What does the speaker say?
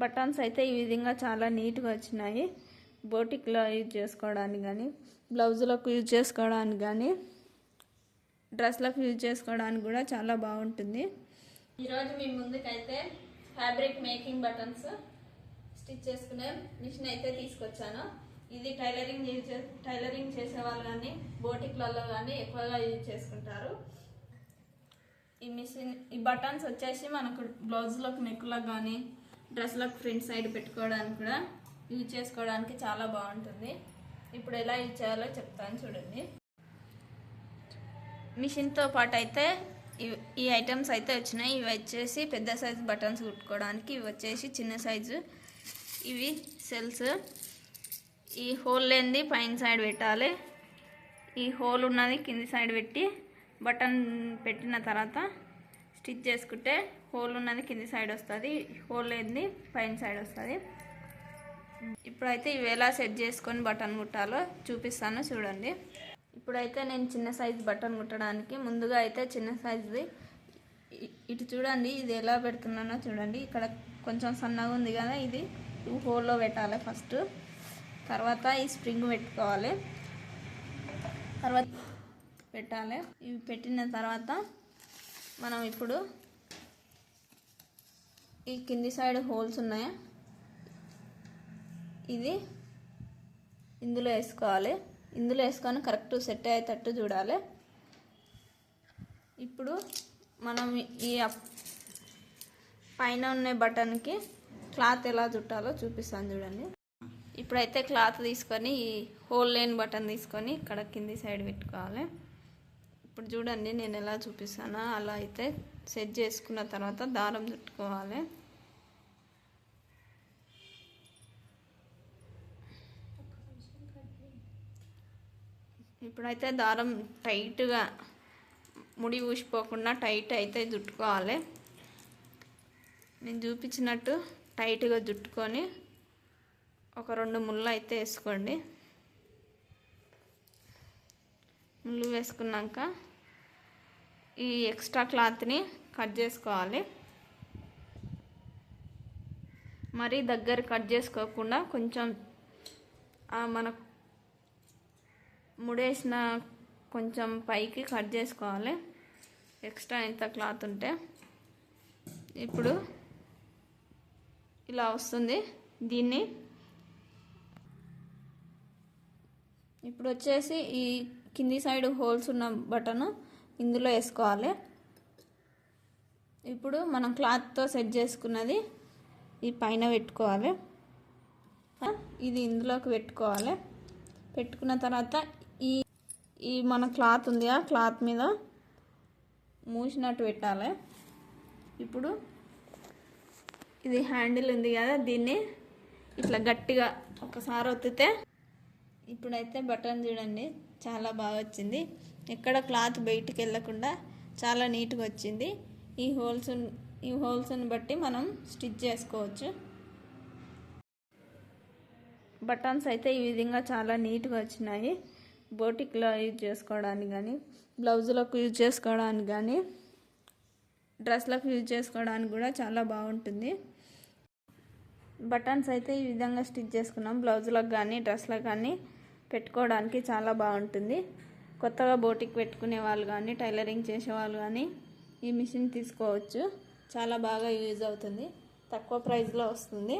Buttons అయితే ఈ విధంగా చాలా నీట్గా వచ్చినాయి. బోటిక్లో యూజ్ చేసుకోవడానికి కానీ, బ్లౌజులకు యూజ్ చేసుకోవడానికి కానీ, డ్రెస్లకు యూజ్ చేసుకోవడానికి కూడా చాలా బాగుంటుంది. ఈరోజు మీ ముందుకైతే ఫ్యాబ్రిక్ మేకింగ్ బటన్స్ స్టిచ్ చేసుకునే మిషన్ అయితే తీసుకొచ్చాను. ఇది టైలరింగ్ చేసేవాళ్ళు కానీ, బోటిక్లలో కానీ ఎక్కువగా యూజ్ చేసుకుంటారు. ఈ బటన్స్ వచ్చేసి మనకు బ్లౌజ్లకు నెక్లకు కానీ, డ్రెస్లకు ఫ్రంట్ సైడ్ పెట్టుకోవడానికి కూడా యూజ్ చేసుకోవడానికి చాలా బాగుంటుంది. ఇప్పుడు ఎలా యూజ్ చేయాలో చెప్తాను చూడండి. మిషన్తో పాటు అయితే ఈ ఐటమ్స్ అయితే వచ్చినాయి. ఇవి వచ్చేసి పెద్ద సైజు బటన్స్ కుట్టుకోవడానికి, ఇవి వచ్చేసి చిన్న సైజు. ఇవి సెల్స్. ఈ హోల్ లేనిది పైన సైడ్ పెట్టాలి, ఈ హోల్ ఉన్నది కింది సైడ్ పెట్టి బటన్ పెట్టిన తర్వాత స్టిచ్ చేసుకుంటే హోల్ ఉన్నది కింది సైడ్ వస్తుంది, హోల్ లేనిది పైన సైడ్ వస్తుంది. ఇప్పుడైతే ఇవి ఎలా సెట్ చేసుకొని బటన్ కుట్టాలో చూపిస్తాను చూడండి. ఇప్పుడైతే నేను చిన్న సైజు బటన్ కుట్టడానికి ముందుగా అయితే చిన్న సైజుది ఇటు చూడండి, ఇది ఎలా పెడుతున్నానో చూడండి. ఇక్కడ కొంచెం సన్నగా ఉంది కదా, ఇది హోల్లో పెట్టాలి ఫస్ట్. తర్వాత ఈ స్ప్రింగ్ పెట్టుకోవాలి, తర్వాత పెట్టాలి. ఇవి పెట్టిన తర్వాత మనం ఇప్పుడు ఈ కింది సైడ్ హోల్స్ ఉన్నాయా, ఇది ఇందులో వేసుకోవాలి. ఇందులో వేసుకొని కరెక్ట్ సెట్ అయ్యేటట్టు చూడాలి. ఇప్పుడు మనం ఈ పైన ఉన్న బటన్కి క్లాత్ ఎలా చుట్టాలో చూపిస్తాను చూడండి. ఇప్పుడైతే క్లాత్ తీసుకొని ఈ హోల్ లేని బటన్ తీసుకొని ఇక్కడ కింది సైడ్ పెట్టుకోవాలి. ఇప్పుడు చూడండి నేను ఎలా చూపిస్తానో అలా అయితే సెట్ చేసుకున్న తర్వాత దారం చుట్టుకోవాలి. ఇప్పుడైతే దారం టైట్గా ముడి ఊసిపోకుండా టైట్ అయితే చుట్టుకోవాలి. నేను చూపించినట్టు టైట్గా చుట్టుకొని ఒక 2 ముళ్ళు అయితే వేసుకోండి. ముళ్ళు వేసుకున్నాక ఈ ఎక్స్ట్రా క్లాత్ని కట్ చేసుకోవాలి. మరీ దగ్గర కట్ చేసుకోకుండా కొంచెం మనకు ముడేసిన కొంచెం పైకి కట్ చేసుకోవాలి, ఎక్స్ట్రా ఎంత క్లాత్ ఉంటే. ఇప్పుడు ఇలా వస్తుంది. దీన్ని ఇప్పుడు వచ్చేసి ఈ కింది సైడ్ హోల్స్ ఉన్న బటన్ ఇందులో వేసుకోవాలి. ఇప్పుడు మనం క్లాత్తో సెట్ చేసుకున్నది ఈ పైన పెట్టుకోవాలి, ఇది ఇందులోకి పెట్టుకోవాలి. పెట్టుకున్న తర్వాత ఈ మన క్లాత్ ఉంది ఆ క్లాత్ మీద మూసినట్టు పెట్టాలి. ఇప్పుడు ఇది హ్యాండిల్ ఉంది కదా, దీన్ని ఇట్లా గట్టిగా ఒకసారి ఒత్తితే ఇప్పుడైతే బటన్ చూడండి చాలా బాగా వచ్చింది. ఎక్కడ క్లాత్ బయటికి వెళ్ళకుండా చాలా నీట్గా వచ్చింది. ఈ హోల్స్ని బట్టి మనం స్టిచ్ చేసుకోవచ్చు. బటన్స్ అయితే ఈ విధంగా చాలా నీట్గా వచ్చినాయి. బోటిక్లో యూజ్ చేసుకోవడానికి కానీ, బ్లౌజులకు యూజ్ చేసుకోవడానికి కానీ, డ్రెస్లకు యూజ్ చేసుకోవడానికి కూడా చాలా బాగుంటుంది. బటన్స్ అయితే ఈ విధంగా స్టిచ్ చేసుకున్నాం. బ్లౌజులకు కానీ, డ్రెస్లకు కానీ పెట్టుకోవడానికి చాలా బాగుంటుంది. కొత్తగా బోటిక్ పెట్టుకునే వాళ్ళు కానీ, టైలరింగ్ చేసేవాళ్ళు కానీ ఈ మిషన్ తీసుకోవచ్చు. చాలా బాగా యూజ్ అవుతుంది, తక్కువ ప్రైస్లో వస్తుంది.